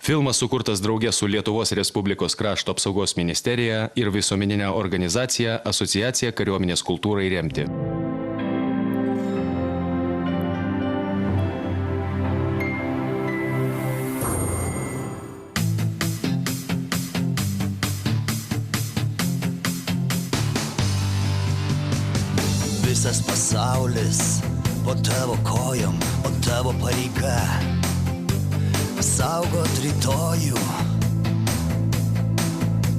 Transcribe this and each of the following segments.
Filmas sukurtas draugė su Lietuvos Respublikos krašto apsaugos ministerija ir visuomeninė organizacija Asociacija kariuomenės kultūrai remti. Visas pasaulis po tavo kojom, o tavo pareiga saugot rytojų.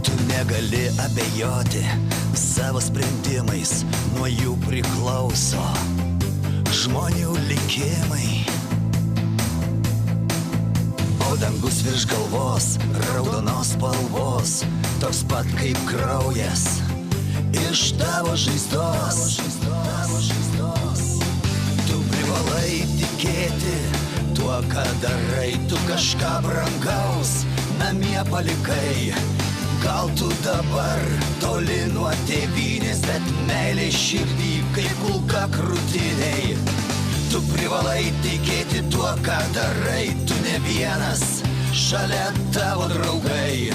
Tu negali abejoti savo sprendimais, nuo jų priklauso žmonių likimai. O dangus virš galvos, raudonos spalvos, toks pat kaip kraujas iš tavo žaizdos. Tu privalai tikėti tuo, ką darai, tu kažką brangaus namie palikai. Gal tu dabar toli nuo tėvynės, bet meilė širdį kaip kulka krūtiniai. Tu privalai tikėti tuo, ką darai, tu ne vienas, šalia tavo draugai.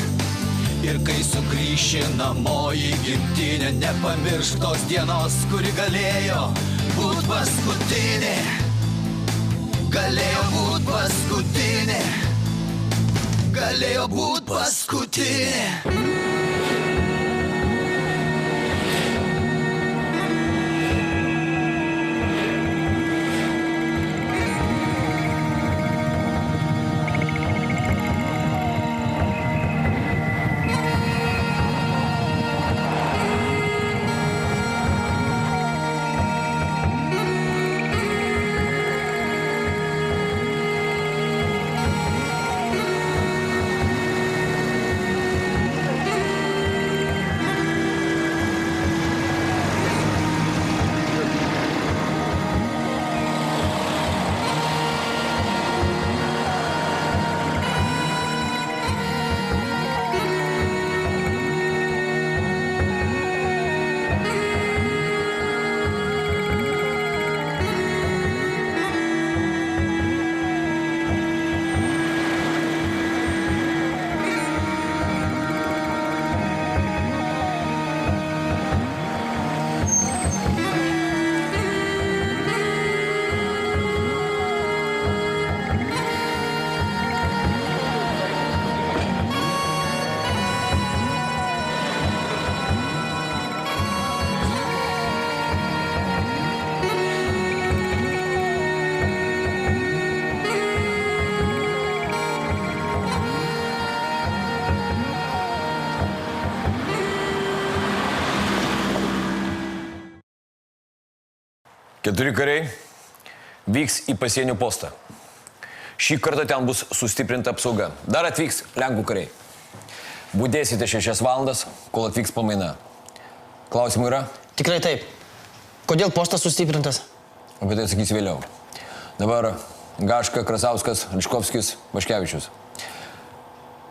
Ir kai sugrįši namo į gimtinę, nepamiršk tos dienos, kuri galėjo būt paskutinė. Galėjo būt paskutinė. Galėjo būt paskutinė. Keturi kariai vyks į pasienio postą. Šį kartą ten bus sustiprinta apsauga. Dar atvyks lenkų kariai. Budėsite 6 valandas, kol atvyks pamaina. Klausimų yra? Tikrai taip. Kodėl postas sustiprintas? Apie tai atsakysiu vėliau. Dabar Gaška, Krasauskas, Liškovskis, Vaškevičius.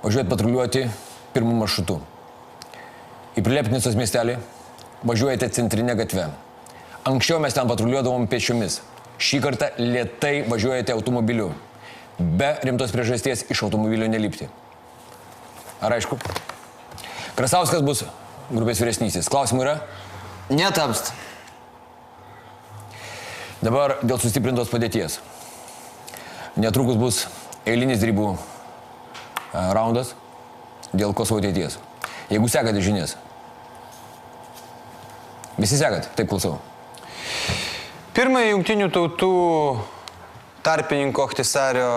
Važiuojat patruliuoti pirmų maršrutų. Į Prilepnicos miestelį važiuojate centrinę gatvę. Anksčiau mes ten patruliuodavom pėsčiomis. Šį kartą lėtai važiuojate automobiliu. Be rimtos priežasties iš automobilio nelipti. Ar aišku? Krasauskas bus grupės vyresnysis. Klausimų yra? Netapst. Dabar dėl sustiprintos padėties. Netrukus bus eilinis derybų raundas dėl Kosovo ateities. Jeigu sekate žinias. Visi sekat? Taip, klausau. Pirmąjį Jungtinių tautų tarpininko Ahtisario,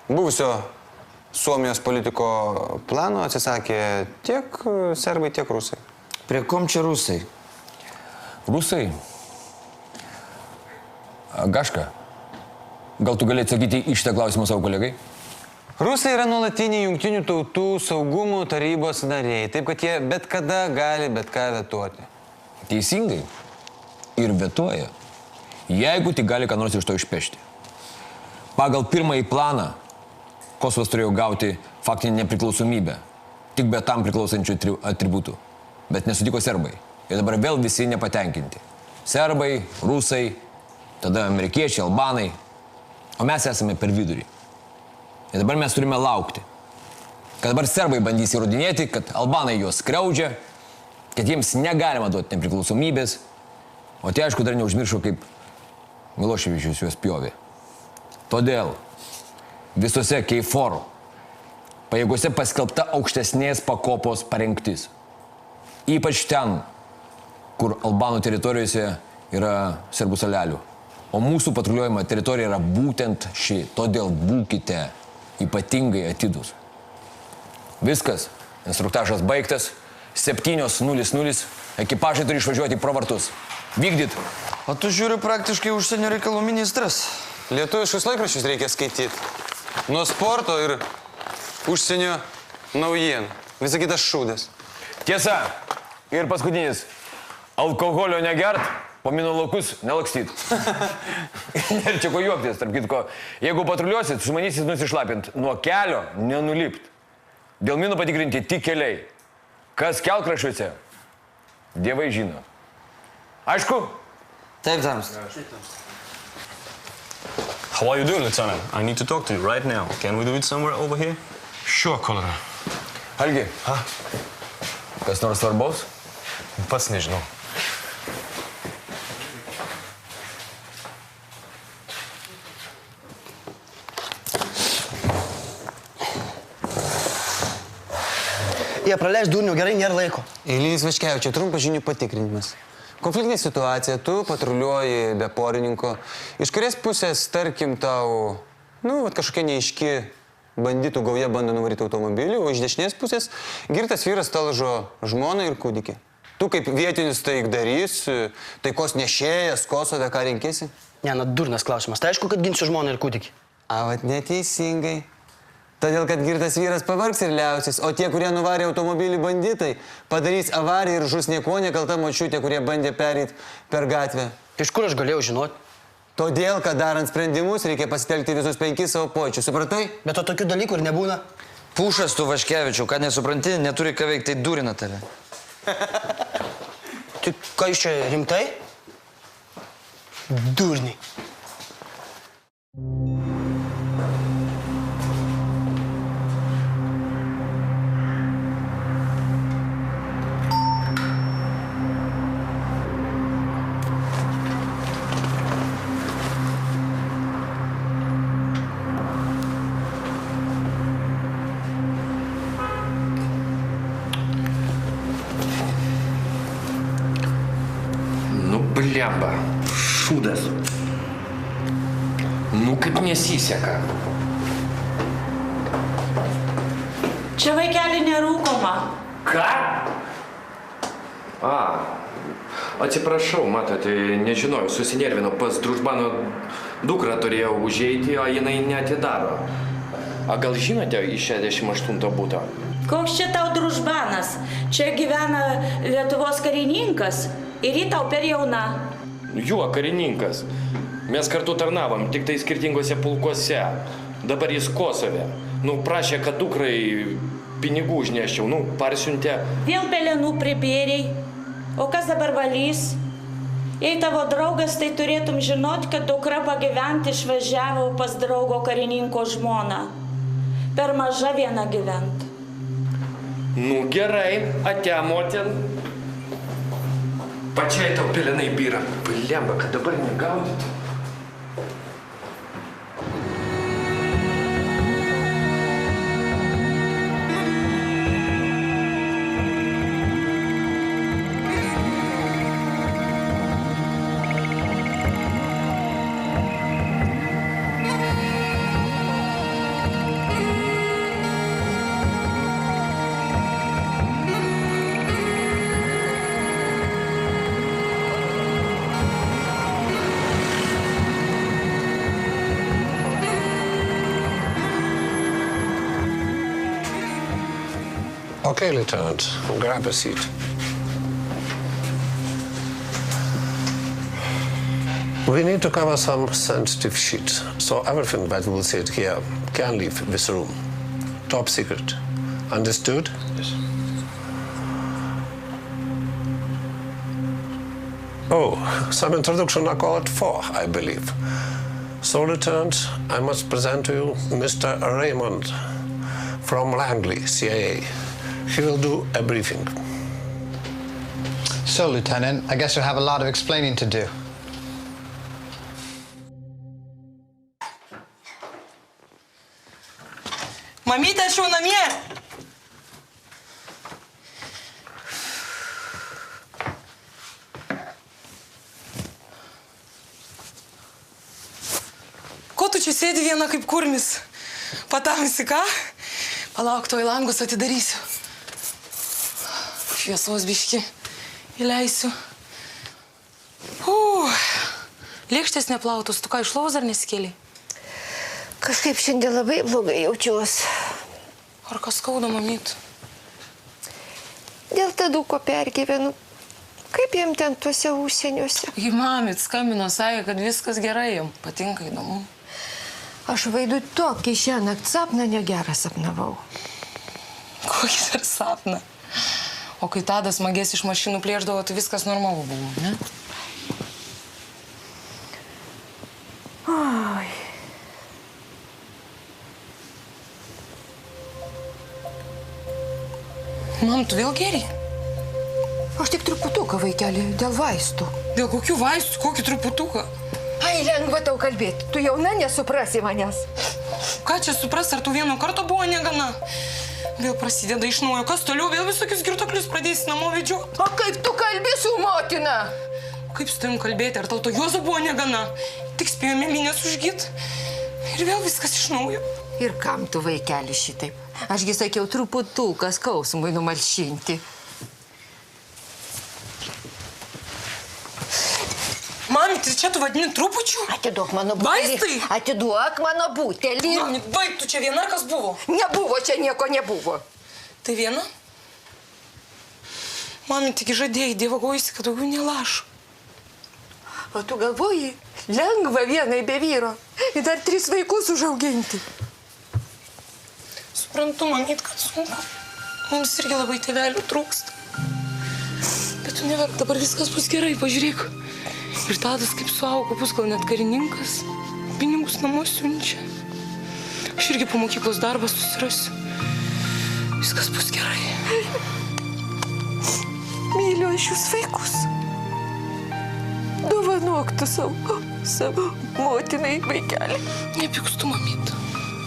buvusio Suomijos politiko plano atsisakė tiek serbai, tiek rusai. Prie kom čia rusai? Rusai? Gaška, gal tu gali atsakyti į šitą klausimą savo kolegai? Rusai yra nuolatiniai Jungtinių tautų saugumo tarybos nariai, taip kad jie bet kada gali bet ką vetuoti. Teisingai. Ir vetuoja. Jeigu tik gali ką nors iš to išpešti. Pagal pirmąjį planą Kosovas turėjo gauti faktinę nepriklausomybę, tik be tam priklausančių atributų. Bet nesutiko serbai. Ir dabar vėl visi nepatenkinti. Serbai, rusai, tada amerikiečiai, albanai. O mes esame per vidurį. Ir dabar mes turime laukti. kad dabar serbai bandys įrodinėti, kad albanai juos skriaudžia, kad jiems negalima duoti nepriklausomybės, o tie aišku dar neužmiršo, kaip Miloševičius juos pjovė. Todėl visose KFOR pajėgose paskelbta aukštesnės pakopos parengtis. Ypač ten, kur albanų teritorijose yra serbų salelių. O mūsų patruliuojama teritorija yra būtent ši, todėl būkite ypatingai atidūs. Viskas, instruktažas baigtas, 7:00, ekipažai turi išvažiuoti pro vartus. Vykdyt. O tu žiūri praktiškai užsienio reikalų ministras. Lietuviškus laikraščius reikia skaityti. Nuo sporto ir užsienio naujienų. Visa kita šūdas. Tiesa, ir paskutinis. Alkoholio negert, po minų laukus nelakstyt. Ir čia ko juoktis, tarp kitko. Jeigu patruliuosit, sumanysit nusišlapint, nuo kelio nenulipt. Dėl minų patikrinti tik keliai. Kas kelkraščiuose, dievai žino. Aišku? Taip, tamsta. How are you doing, Lieutenant? I need to talk to you right now. Can we do it somewhere over here? Sure, Colonel. Algi, kas nors svarbaus? Pats nežinau. Jie praleis durnių, gerai, nėra laiko. Eilinis Vaškevičius, trumpas žinių patikrinimas. Konfliktinė situacija, tu patruliuoji be porininko. Iš kurios pusės, tarkim, tau, kažkokia neaiški banditų gauja bando nuvaryti automobilį, o iš dešinės pusės girtas vyras talžo žmoną ir kūdikį. Tu kaip vietinis taikdarys, taikos nešėjas, Kosove, ką rinkėsi? Ne, durnas klausimas. Tai aišku, kad ginsiu žmoną ir kūdikį. Vat neteisingai. Todėl, kad girtas vyras pavargs ir liausis, o tie, kurie nuvarė automobilį banditai, padarys avariją ir žus nieko nekalta močiutė, kurie bandė perėti per gatvę. Iš kur aš galėjau žinoti? Todėl, kad darant sprendimus, reikia pasitelkti visus 5 savo pojūčius, supratai? Bet to tokių dalykų ir nebūna. Pušas tu, Vaškevičiau, kad nesupranti, neturi ką veikti, tai durina tave. Tai ką jūs čia rimtai? Durniai. Blemba, šūdas. Kaip nesiseka. Čia vaikelį nerūkoma. Ką? Atsiprašau, matote, nežinojau, susinervino, pas družbano dukrą turėjau užeiti, o jinai neatidaro. Gal žinote iš 68 būto? Koks čia tau družbanas? Čia gyvena Lietuvos karininkas ir jį tau per jauna. Juo, karininkas. Mes kartu tarnavom, tik tai skirtingose pulkuose. Dabar jis Kosove. Prašė, kad dukrai pinigų užneščiau, parsiuntė. Vėl pelenų pribėriai. O kas dabar valys? Jei tavo draugas, tai turėtum žinoti, kad dukra pagyventi išvažiavo pas draugo karininko žmoną. Per maža viena gyvent. Gerai, ate motin. Pačiai tau pelenai byra. Blemba, kad dabar negaudyt. Okay, Lieutenant, grab a seat. We need to cover some sensitive shit, so everything that we'll say here can leave this room. Top secret. Understood? Yes. Oh, some introduction are called for, I believe. So, Lieutenant, I must present to you Mr. Raymond, from Langley, CIA. He will do a briefing. So, Lieutenant, I guess you'll have a lot of explaining to do. Mamytė, aš jau namie. Ko tu čia sėdi viena kaip kurmis? Patamsi ką? Palauk, tuoj langus atidarysiu. Šviesos biški įleisiu. Lėkštės neplautos, tu ką iš lovos dar nesikėlei? Kažkaip šiandien labai blogai jaučiuosi. Ar kas skauda, mamyt? Dėl Taduko pergyvenu. Kaip jam ten tuose užsieniuose? Mamyt skambino, sakė, kad viskas gerai jam. Patinka, įdomu. Aš Vaidu tokį šiąnakt sapną negerą sapnavau. Kokį dar sapną? O kai Tadas magės iš mašinų plėždavo, tai viskas normalu buvo, ne? Oi. Mam, tu vėl geri? Aš tik truputuką, vaikeli, dėl vaistų. Dėl kokių vaistų? Kokį truputuką? Ai, lengva tau kalbėti. Tu jauna nesuprasi manęs. Ką čia supras, ar tu vieno karto buvo negana? Vėl prasideda iš naujo. Kas toliau? Vėl visokius girtuklius pradėsi namo vedžioti? O kaip tu kalbi su motina? Kaip su tavim kalbėti? Ar tau to Juozo buvo negana? Tik spėjo mėlynės užgyt. Ir vėl viskas iš naujo. Ir kam tu, vaikeli, šitaip? Ašgi sakiau truputuką skausmui numalšinti. Mami, tai čia tu vadini trupučiu? Atiduok mano butelį. Vaistai? Atiduok mano butelį. Mami, baig, tu čia viena, ar kas buvo? Nebuvo, čia nieko nebuvo. Tai viena? Mami, tik žadėjai, dievagojusi, kad daugiau nelašu. O tu galvoji, lengva vienai be vyro. Ir dar 3 vaikus užauginti. Suprantu, mamyt, kad sunku. Mums irgi labai tėvelių trūksta. Bet tu neverk, dabar viskas bus gerai, pažiūrėk. Ir Tadas kaip suaugo, bus gal net karininkas. Pinigus namo siunčia. Aš irgi po mokyklos darbą susirasiu. Viskas bus gerai. Myliu aš jūs vaikus. Dovanok tu savo motinai, vaikelį. Nepykstu, mamyt.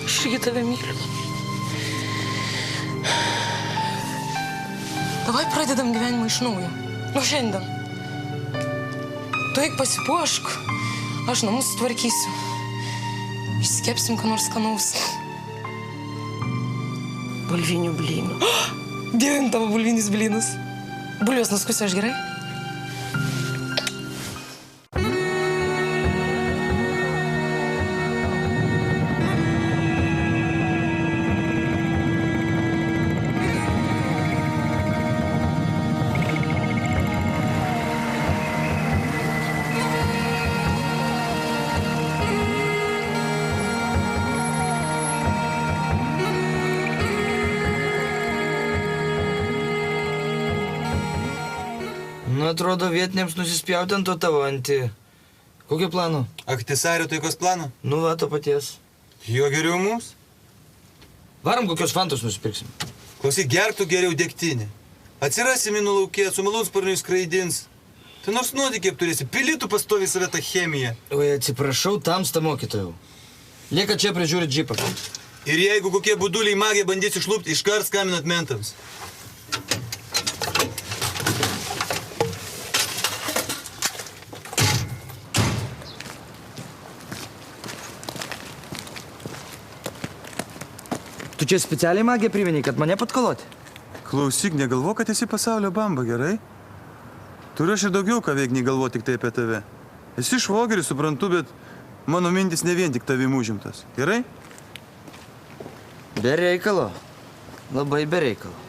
Aš irgi tave myliu. Davai pradedam gyvenimą iš naujo. Nuo šiandien. Tu eik pasipuošk, aš namus sutvarkysiu. Išskepsim, ką nors skanaus. Bulvinių blynų. Dievin tavo bulvinis blynas. Bulvės nuskusiu aš gerai? Nu, atrodo, vietiniams nusispjauti ant to tavo antį. Kokio plano? Aktisario taikos plano? Nu, va, to paties. Jo geriau mums? Varom kokios fantos nusipirksim. Klausyk, gerk tu geriau degtinį. Atsirasi minų laukė, su malūnsparniu skraidins. Tai nors nuodį kiek turėsi, pilytų pastovi save tą chemiją. Oi, atsiprašau, tamsta mokytojau. Lieka čia prižiūri džipą. Ir jeigu kokie buduliai magė bandys išlūpti, iškart skambinat mentams. Tu čia specialiai magiją primeni, kad mane patkoloti? Klausyk, negalvo, kad esi pasaulio bamba, gerai? Turiu aš ir daugiau ką veik, nei galvo tik tai apie tave. Esi švogeris, suprantu, bet mano mintis ne vien tik tavim užimtas, gerai? Be reikalo. Labai be reikalo.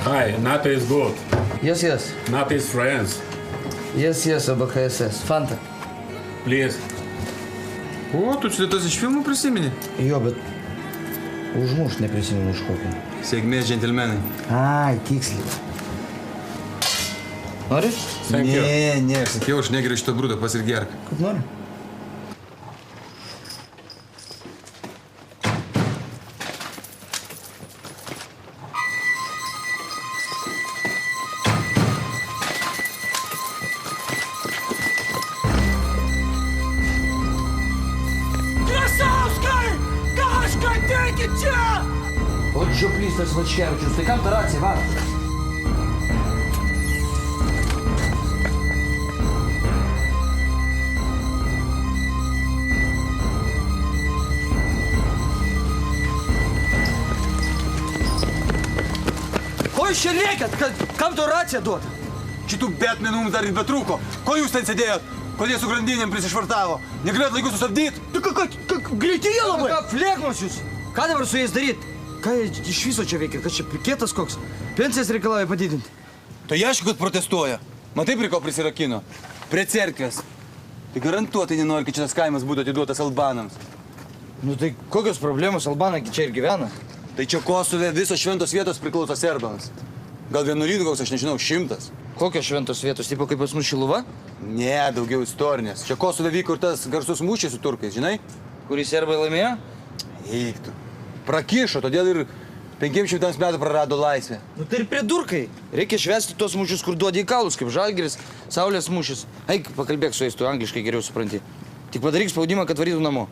Hi, NATO is good. Yes. NATO is friends. Yes, OBKSS. Fanta. Please. O, tu čia tas iš filmų prisimeni? Jo, bet užmušt neprisimenu iš kokio. Sėkmės, džentelmenai. Ai, tiksliai. Nori? Ne, aš sakiau, aš negeriu šito brūdo, pas ir gerk. Kaip nori? Ot žioplys tas Vačkevičius, tai kam ta racija, va? Ko jūs čia rėkiat? Kam to raciją duota? Šitų Batmanų mums dar ir betrūko. Ko jūs ten sėdėjot? Kol jie su grandinėm prisišvartavo? Negalėjot laiku sustabdyt? Greityje labai! Ką flėgnos jūs? Ką dabar su jais daryt? Ką jie iš viso čia veikia? Kas čia pikėtas koks? Pensijas reikalauja padidinti. Tai aišku, kad protestuoja. Matai, prie ko prisirakino? Prie cerkvės. Tai garantuotai nenori, kad šitas kaimas būtų atiduotas albanams. Nu tai kokios problemos? Albanai čia ir gyvena. Tai čia Kosove visos šventos vietos priklauso serbams. Gal vienuolynų koks, aš nežinau, 100. Kokios šventos vietos? Tipo kaip pas mus Šiluva? Ne, daugiau istorinės. Čia Kosove vyko ir tas garsus mūšis su turkais, žinai? Kurį serbai laimėjo? Eik tu. Prakišo, todėl ir 500 metų prarado laisvę. Nu tai ir pridurkai. Reikia švęsti tuos mūšius, kur duodi į kaulus, kaip Žalgiris, Saulės mūšis. Eik, pakalbėk su jais, tu angliškai geriau supranti. Tik padaryk spaudimą, kad varytų namo.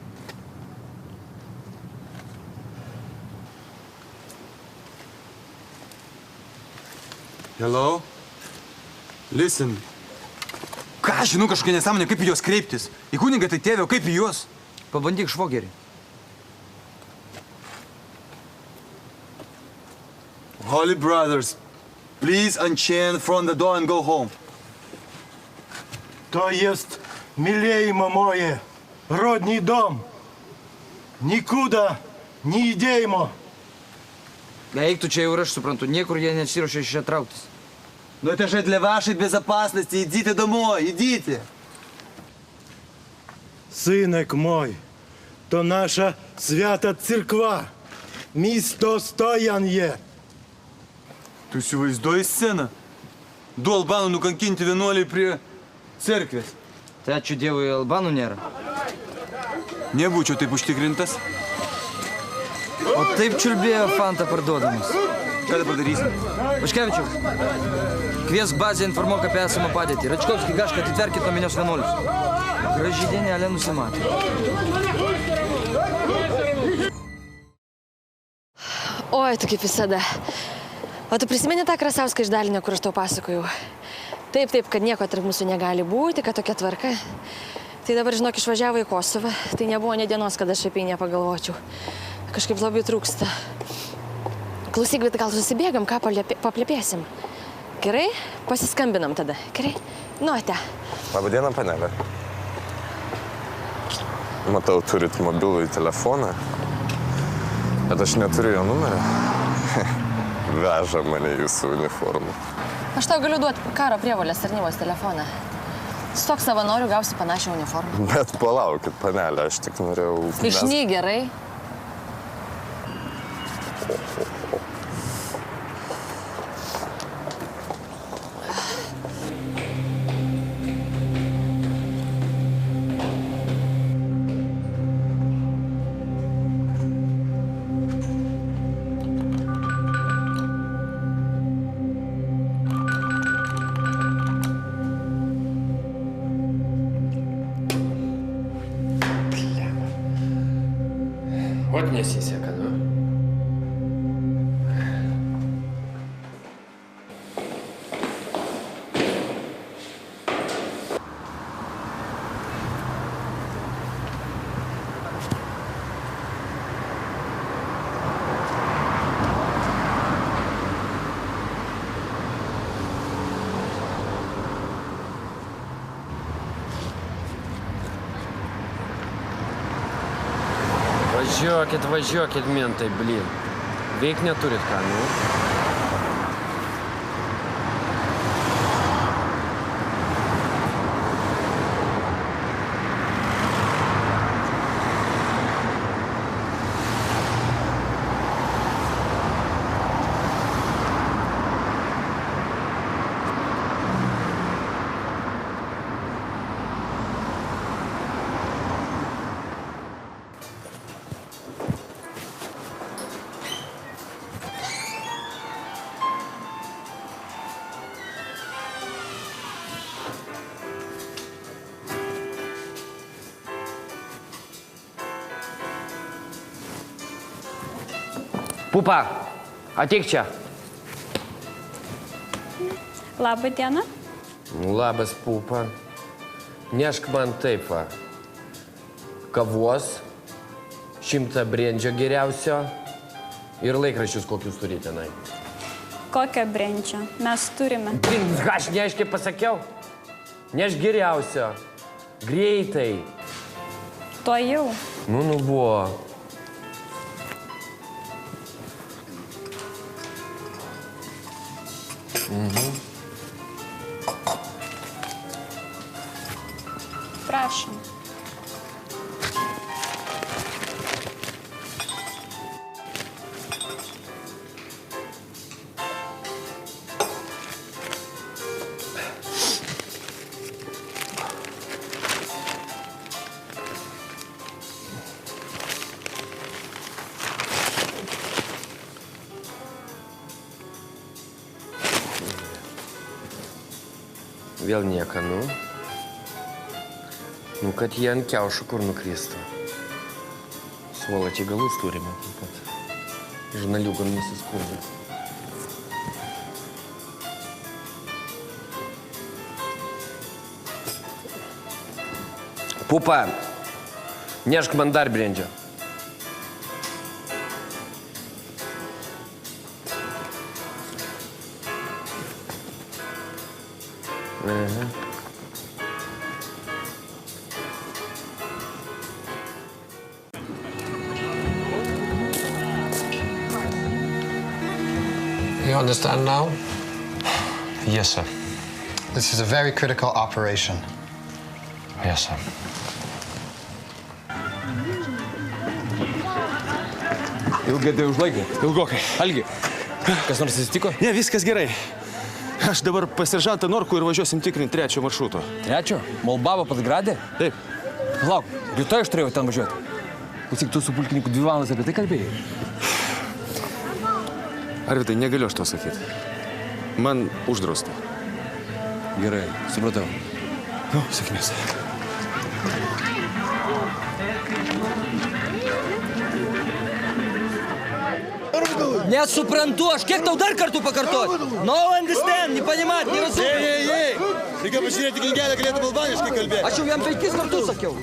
Hello? Listen. Ką aš žinau kažkokia nesąmonė, kaip į juos kreiptis? Į kunigą tai tėvė, o kaip į juos? Pabandyk švogerį. Holy brothers, please unchain from the door and go home. To jest, милеймо moje, родний дом. Никуда не идеймо. Eik tu čia jau ir aš suprantu, niekur jie nesiruošia iš čia trauktis. Ну это же для вашей безопасности. Идите домой, идите. Сынок мой, то наша свята церква. Місто стоянє. Tu įsivaizduoji sceną? Du albanų nukankinti vienuoliai prie cerkvės. Tai ačiū Dievui, albanų nėra. Nebūčiau taip užtikrintas. O taip čiulbėjo Fanta parduodamas. Ką dabar padarysim? Vaškevičiau, kviesk bazę, informuok apie esamą padėtį. Račkovskį, Gašką, atitverkit nuo minios vienuolius. Graži dienelė nusimatė. Oi, tu kaip visada. O tu prisimeni tą Krasauską iš Dalinio, kur aš tau pasakojau? Taip, kad nieko tarp mūsų negali būti, kad tokia tvarka. Tai dabar, žinok, išvažiavo į Kosovą. Tai nebuvo nė dienos, kad aš apie jį nepagalvočiau. Kažkaip labai trūksta. Klausyk, bet gal susibėgam, ką paplėpėsim. Gerai? Pasiskambinam tada. Gerai? Nu, ate. Labadiena, panelė. Matau, turit mobilųjį telefoną, bet aš neturiu jo numerio. Veža mane jūsų uniformą. Aš tau galiu duoti karo prievolės tarnybos telefoną. Stok savanorių, gausi panašią uniformą. Bet palaukit, panelė, aš tik norėjau... Išny gerai. Вот nesiseka, nu. Važiuokit, mentai, blin. Veik neturit ką, nu. Pupa, ateik čia. Labą dieną. Labas, Pupa. Nešk man taip, va. Kavos, 100 brendžio geriausio ir laikraščius kokius turi tenai. Kokią brendžio? Mes turime. Aš neaiškiai pasakiau. Nešk geriausio. Greitai. To jau. Nu, buvo. Prašom. Vėl nieko, nu. Nu, kad jie ant kiaušų kur nukristų. Svolačiai galus turime, taip pat. Žurnaliukam nesiskurdė. Pupa, nešk man dar brendžio. You understand now? Yes, sir. This is a very critical operation. Yes, sir. Ilgai tai užlaikė? Ilgokai. Algi, kas nors atsitiko? Ne, viskas gerai. Aš dabar pasiržantą Norku ir važiuosim tikrinti 3 maršruto. 3? Moldavo Pasgradė? Taip. Lauk, rytoj aš turėjau ten važiuoti. Klausyk, tu su pulkininku 2 valandas apie tai kalbėjai? Arvidai, negaliu aš to sakyti. Man uždrausta. Gerai, supratau. Nu, sėkmės. Nesuprantu, aš kiek tau dar kartų pakartoti? No understand, непонимать, не разумею. Ei! Reikia pažiūrėti knygelę, galėtum albaniškai kalbėti. Aš jau jam 5 kartus sakiau.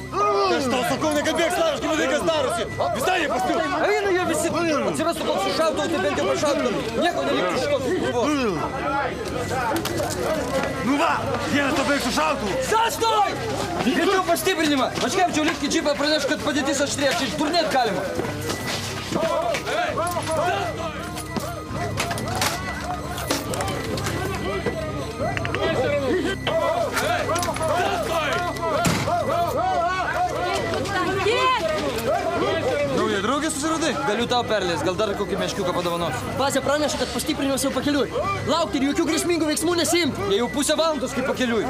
Aš tau sakau, nekalbėk slaviškai, matai, kas darosi. Visai nepaskiau. Eina jie visi. Atsirastų koks sušaudavo, tai bent jau pašaudavo. Nieko neliktų iš tos galvos. Nu va, vienas to baig sušautų. Sastoj! Viečiau pastiprinimą. Vaškevičiau, lipk į džipą, praneš, kad padėtis aštrėja. Čia išturnėt galima. Naują draugę susiradai? Galiu tau perleis, gal dar kokį meškiuką padovanos. Bazė praneša, kad pastiprinimas jau pakeliui. Laukti ir jokių grėsmingų veiksmų nesiimti. Jie jau pusę valandos kaip pakeliui.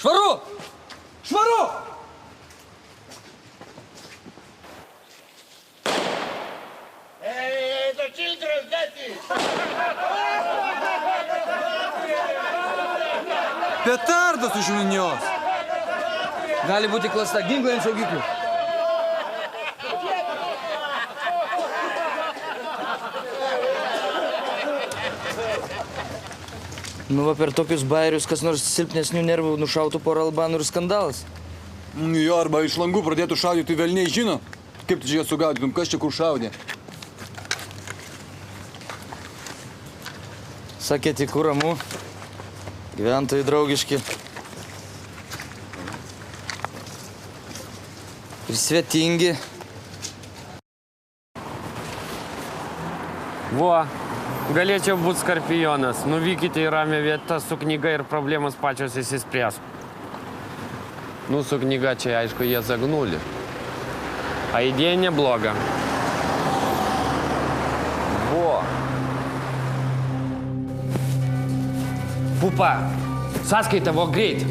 Švaru! Švaru! Petardas už minios. Gali būti klasta, ginklai ant saugiklių. Nu va, per tokius bairius kas nors silpnesnių nervų nušautų porą albanų ir skandalas. Jo, arba iš langų pradėtų šaudyti, velniai žino. Kaip tu čia sugaudytum, kas čia kur šaudė? Sakė, tik ramu. Gyventojai draugiški. Ir svetingi. Vo, galėčiau būti skorpionas. Nuvykite į ramią vietą su knyga ir problemas pačios įsispręs. Nu, su knyga čia, aišku, jie zagnuli. A idėja nebloga. Vo. Pupa, sąskaita, vo greit.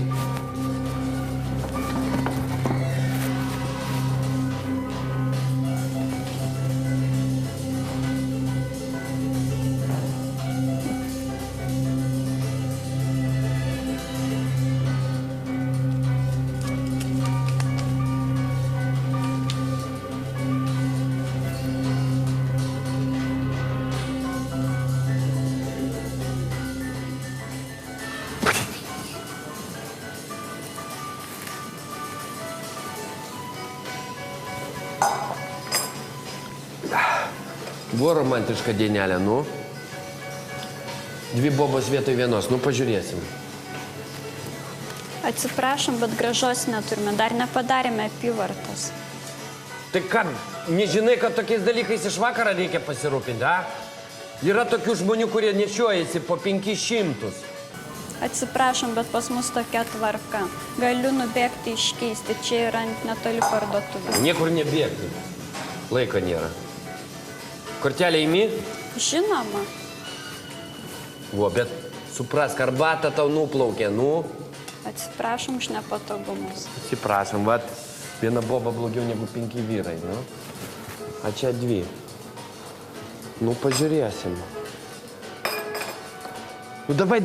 Buvo romantiška dienelė, nu. 2 bobos vietoj vienos, nu pažiūrėsim. Atsiprašom, bet gražos neturime, dar nepadarėme apyvartos. Tai ką, nežinai, kad tokiais dalykais iš vakarą reikia pasirūpinti, a? Yra tokių žmonių, kurie nešiojasi po 500. Atsiprašom, bet pas mus tokia tvarka. Galiu nubėgti iškeisti, čia yra netoli parduotuvės. Niekur nebėgti. Laiko nėra. Kortelę įmi? Žinoma. O, bet suprask, arbata tau nuplaukė, nu. Atsiprašom už nepatogumus. Atsiprašom, vat, viena boba blogiau negu 5 vyrai, nu. A čia 2. Nu, pažiūrėsim. Nu, davai.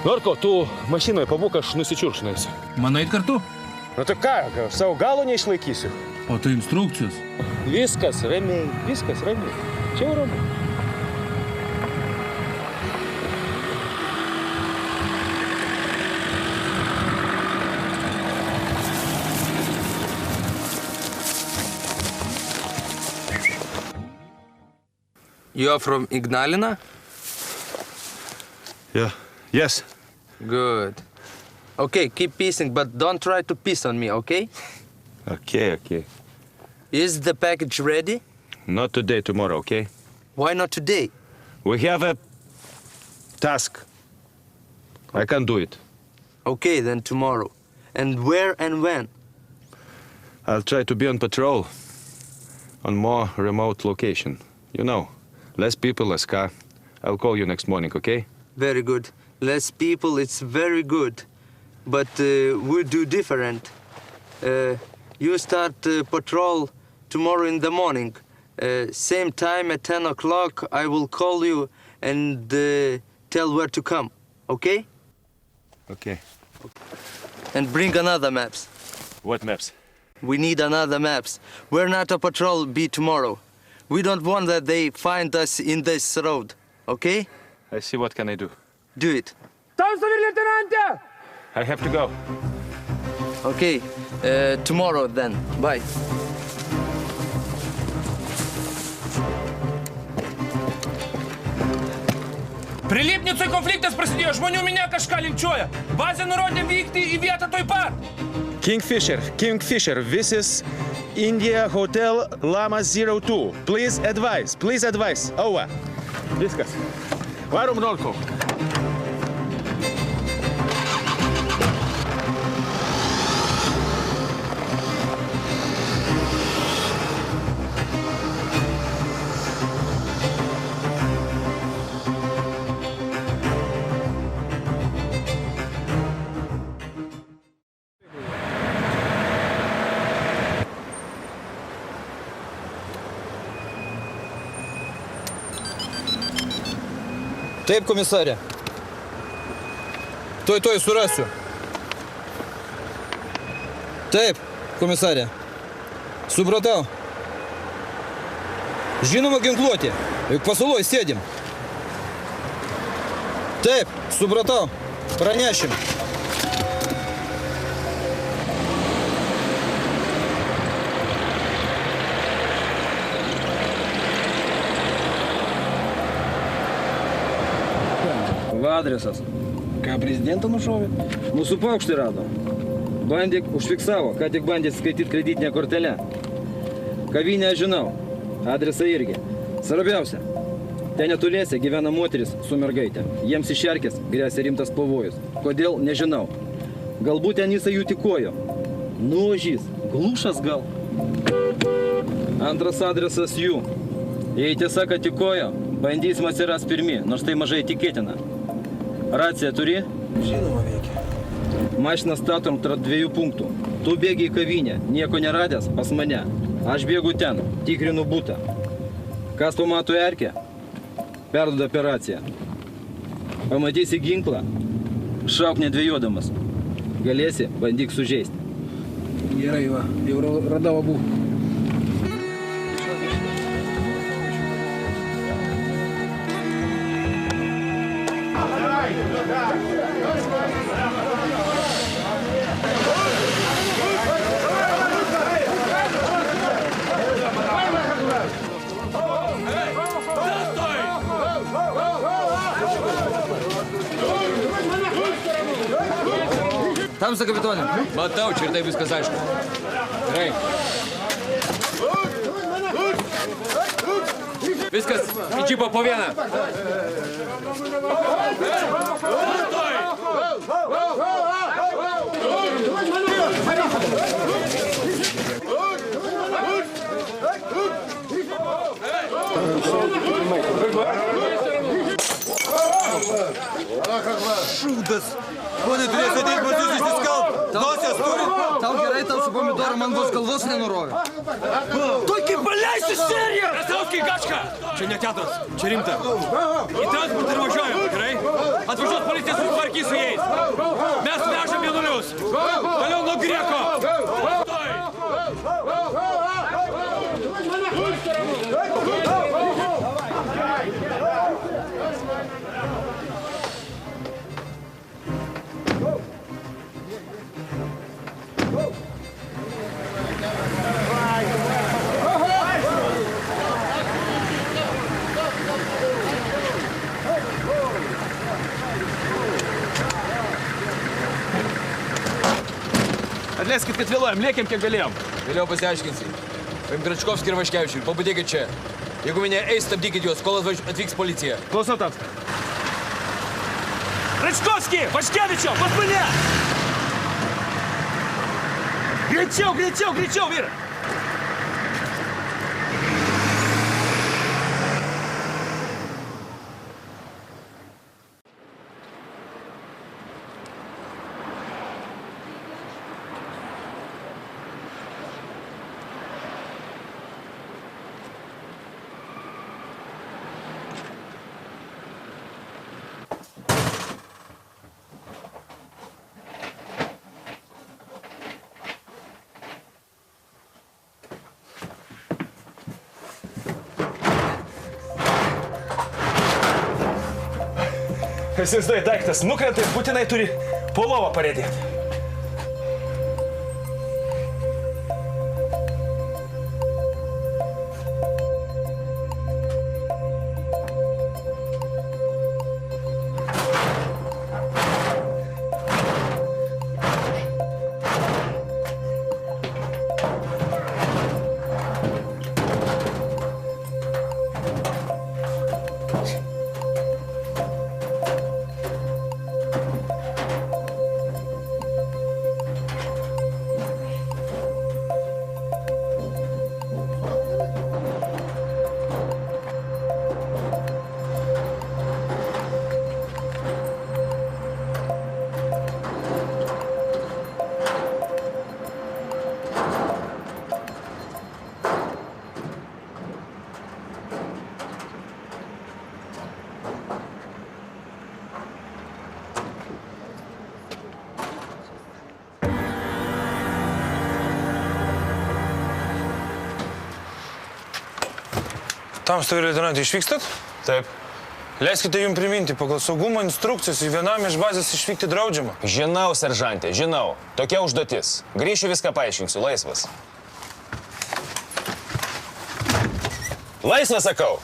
Norko, tu mašinoje pabūk, aš nusičiurkšnuosiu. Man eit kartu? Nu tai ką, aš savo galo neišlaikysiu. O tai instrukcijos? Viskas ramiai. Čia jau ramiai. You are from Ignalina? Yeah. Yes. Good. Okay, keep pissing, but don't try to piss on me, okay? Okay. Is the package ready? Not today, tomorrow, okay? Why not today? We have a task. I can't do it. Okay, then tomorrow. And where and when? I'll try to be on patrol on more remote location. You know, less people, less car. I'll call you next morning, okay? Very good. Less people, it's very good. But we'll do different. You start patrol tomorrow in the morning. Same time at 10 o'clock, I will call you and tell where to come, okay? Okay. And bring another maps. What maps? We need another maps. Where NATO patrol be tomorrow. We don't want that they find us in this road, okay? I see what can I do. Do it. I have to go. Okay, tomorrow then. Bye. Prie Lipnicoj konfliktas prasidėjo, žmonių minė kažką linčiuoja. Bazė nurodė vykti į vietą toj pat. Kingfisher, this is India Hotel Lama 02. Please advise. Over. Viskas. Varom Norko. Taip, komisarė. Tuoj surasiu. Taip, komisarė. Supratau. Žinoma ginkluotė. Juk pasaloj sėdim. Taip, supratau. Pranešim. Adresas. Ką, prezidentą nušovė? Mūsų paukštį rado. Bandik užfiksavo, ką tik bandė skaityti kreditinę kortelę. Kavinę žinau. Adresą irgi. Svarbiausia. Ten netoliese gyvena moteris su mergaitė. Jiems išerkės grėsia rimtas pavojus. Kodėl, nežinau. Galbūt ten jisai jų tikojo. Nuožys. Glušas gal. Antras adresas jų. Jei tiesa, kad tikojo, bandysim atsiras pirmi, nors tai mažai tikėtina. Raciją turi? Žinoma, veikia. Mašiną statom tarp 2 punktų. Tu bėgi į kavinę, nieko neradęs, pas mane. Aš bėgu ten, tikrinu butą. Kas pamato erkę, perduoda operaciją. Pamatysi ginklą, šauk nedvėjodamas. Galėsi, bandyk sužeisti. Gerai, va, jau radau abu. Tamsa, kapitonė. Matau, čia ir taip viskas aišku. Gerai. Viskas, į džipą po vieną. Šūdas. Pone, turėsi ateit pas jūs išsiskalbt. Nosies turi. Tau gerai, tau su pomidoru man vos galvos nenurovė. Tokį paleisiu seriją! Krasauskai, Gaška! Čia ne teatras, čia rimta. Į transportą ir važiuojam, gerai? Atvažiuos policija susitvarkys su jais. Mes vežam vienuolius. Toliau nuo Grieko. Atleiskit, kad vėluojam, lėkiam, kiek galėjom. Vėliau pasiaiškinsi. Paim Gračkovskį ir Vaškevičių, pabudėkit čia. Jeigu minė eis, stabdykit juos, kol atvyks policija. Klausau, Tamska. Gračkovskį, Vaškevičiau, pas mane! Greičiau, greičiau, greičiau, vyrai! Įsivaizduoji, daiktas nukrenta ir būtinai turi po lovą parėdėti. Tamsta, leitenantė, išvykstat? Taip. Leiskite jums priminti, pagal saugumo instrukcijas į vienam iš bazės išvykti draudžiama. Žinau, seržantė, žinau. Tokia užduotis. Grįšiu, viską paaiškinsiu. Laisvas. Laisvas, sakau.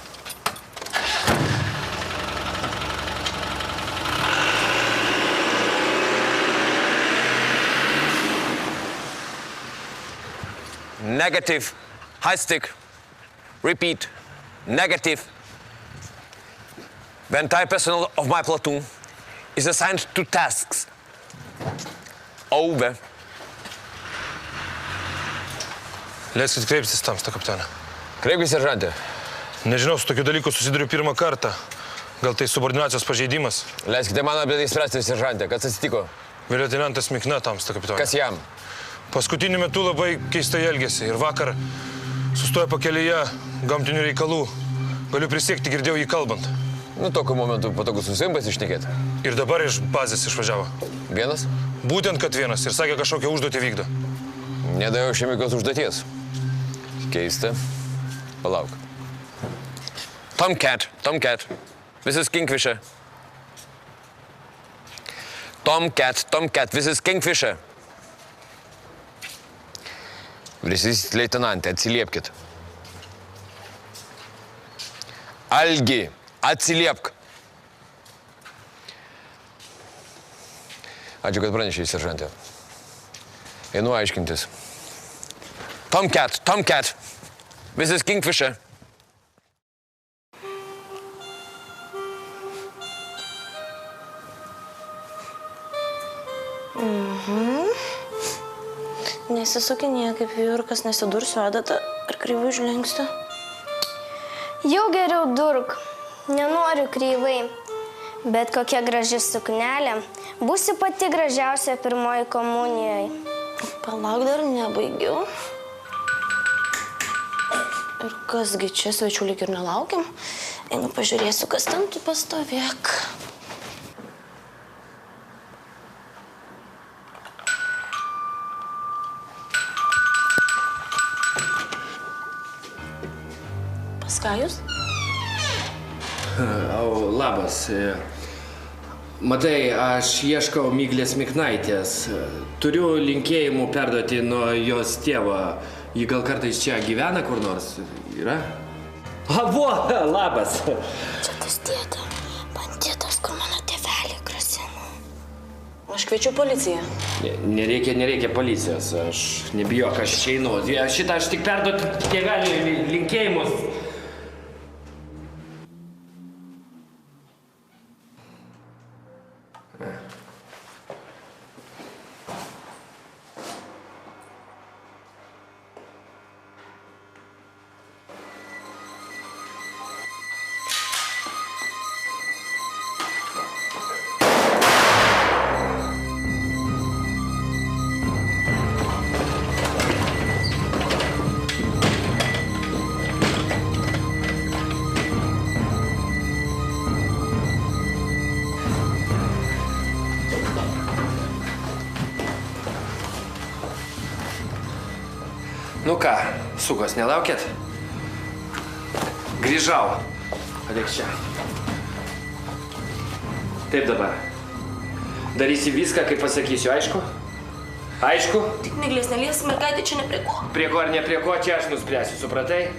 Negative. High stick. Repeat. Negative. The entire personnel of my platoon is assigned to tasks. Over. Leiskit kreiptis, Tamsta, kapitane. Kreipkis, seržantė. Nežinau, su tokiu dalyku susiduriu pirmą kartą. Gal tai subordinacijos pažeidimas? Leiskite man apie tai spręsti, seržantė. Kas atsitiko? Leitenantas Mikna tamsta, kapitonė. Kas jam? Paskutiniu metu labai keistai elgėsi ir vakar sustojo pakelyje gamtinių reikalų. Galiu prisiekti, girdėjau jį kalbant. Nu, tokiu momentu patogu su savim pasišnekėti. Ir dabar iš bazės išvažiavo. Vienas? Būtent, kad vienas. Ir sakė, kažkokią užduotį vykdo. Nedavau šiam jokios užduoties. Keista. Palauk. Tomcat. This is Kingfisher. Tomcat, this is Kingfisher. Vyriausysis leitenantė, atsiliepkit. Algi, atsiliepk. Ačiū, kad pranešėjai, seržantė. Einu aiškintis. Tomcat, this is Kingfisher. Nesisukinėja kaip vyrukas, nesidursiu adatą ar kreivai žlengstu. Jau geriau durk, nenoriu kreivai, bet kokia graži suknelė, būsi pati gražiausia pirmoji komunijoje. Palauk, dar nebaigiau. Ir kasgi čia, svečių lyg ir nelaukiam. Einu pažiūrėsiu, kas ten, tu pastovėk. Ką jūs? Labas. Matai, aš ieškau Miglės Miknaitės. Turiu linkėjimų perduoti nuo jos tėvo. Ji gal kartais čia gyvena kur nors? Yra? Vo, labas. Čia tas tėta. Banditas, kur mano tėvelį grasino. Aš kviečiu policiją. Nereikia policijos. Aš nebijok, aš išeinu. Šitą aš tik perduoti tėvelį linkėjimus. Nu ką, sukos nelaukėt? Grįžau. Padėk čia. Taip dabar. Darysi viską, kaip pasakysiu, aišku? Aišku? Tik Miglės nelies, mergaitė čia ne prie ko. Prie ko ar ne prie ko, čia aš nuspręsiu, supratai?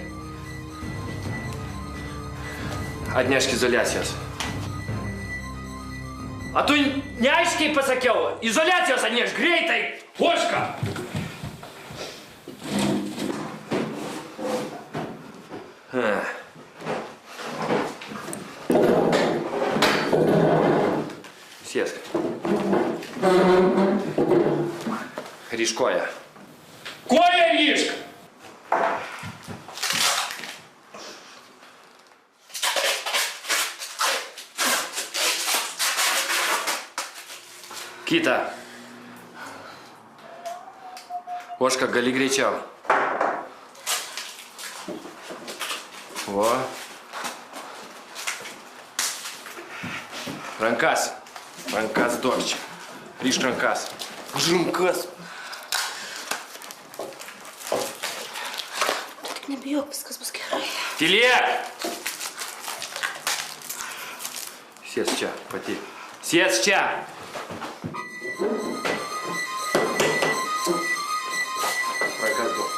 Atnešk izoliacijos. A tu neaiškiai pasakiau, izoliacijos atnešk greitai, ožka! Sėsk. Ryšk koją. Koją ryšk! Kita. Ožka, gali greičiau. Vo. Rankas. Rankas duok čia. Ryšk rankas. Už rankas. Tik nebijok, viskas bus gerai. Tylėk! Sės čia, pati. Sės čia! Rankas duok.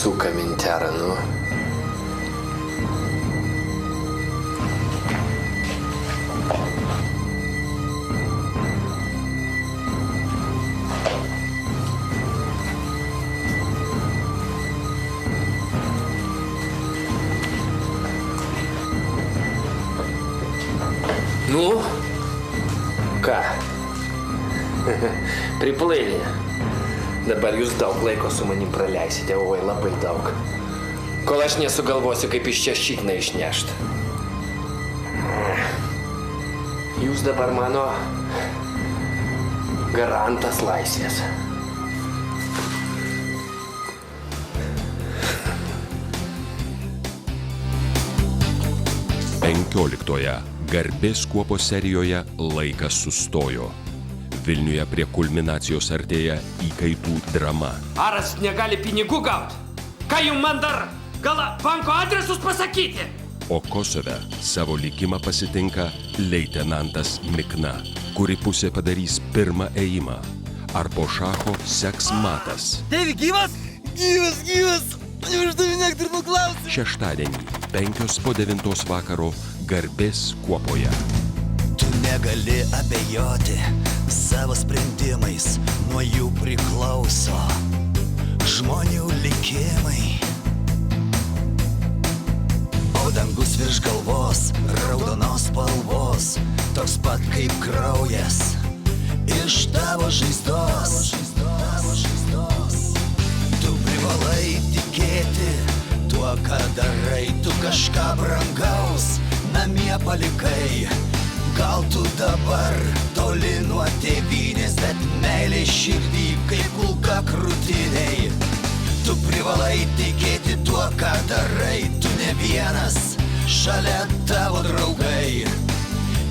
Suka mintera, nu. Nu, ką? Priplainė. Dabar jūs daug laiko su manim praleisite, oi labai daug. Kol aš nesugalvosiu, kaip iš čia šikną išnešt. Jūs dabar mano garantas laisvės. Penkioliktoje Garbės kuopos serijoje laikas sustojo. Vilniuje prie kulminacijos artėja įkaitų drama. Aras negali pinigų gauti. Ką jums man dar? Gal banko adresus pasakyti? O Kosove savo likimą pasitinka leitenantas Mikna, kuri pusė padarys pirmą ėjimą. Ar po šacho seks matas? Tėvi, gyvas? Gyvas, gyvas! Neuždavinėk turnų klausimų. Šeštadienį 8:05 vakaro Garbės kuopoje. Tu negali abejoti savo sprendimais, nuo jų priklauso žmonių likimai. O dangus virš galvos, raudonos spalvos, toks pat kaip kraujas iš tavo žaizdos. Tu privalai tikėti tuo, ką darai, tu kažką brangaus namie palikai. Gal tu dabar toli nuo tėvynės, bet meilė širdį kaip kulka krūtiniai. Tu privalai tikėti tuo, ką darai, tu ne vienas, šalia tavo draugai.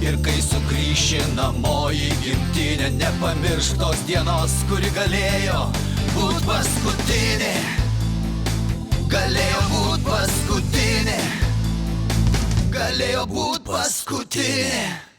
Ir kai sugrįši namo į gimtinę, nepamiršk tos dienos, kuri galėjo būt paskutinė. Galėjo būt paskutinė. Galėjo būt paskutinė.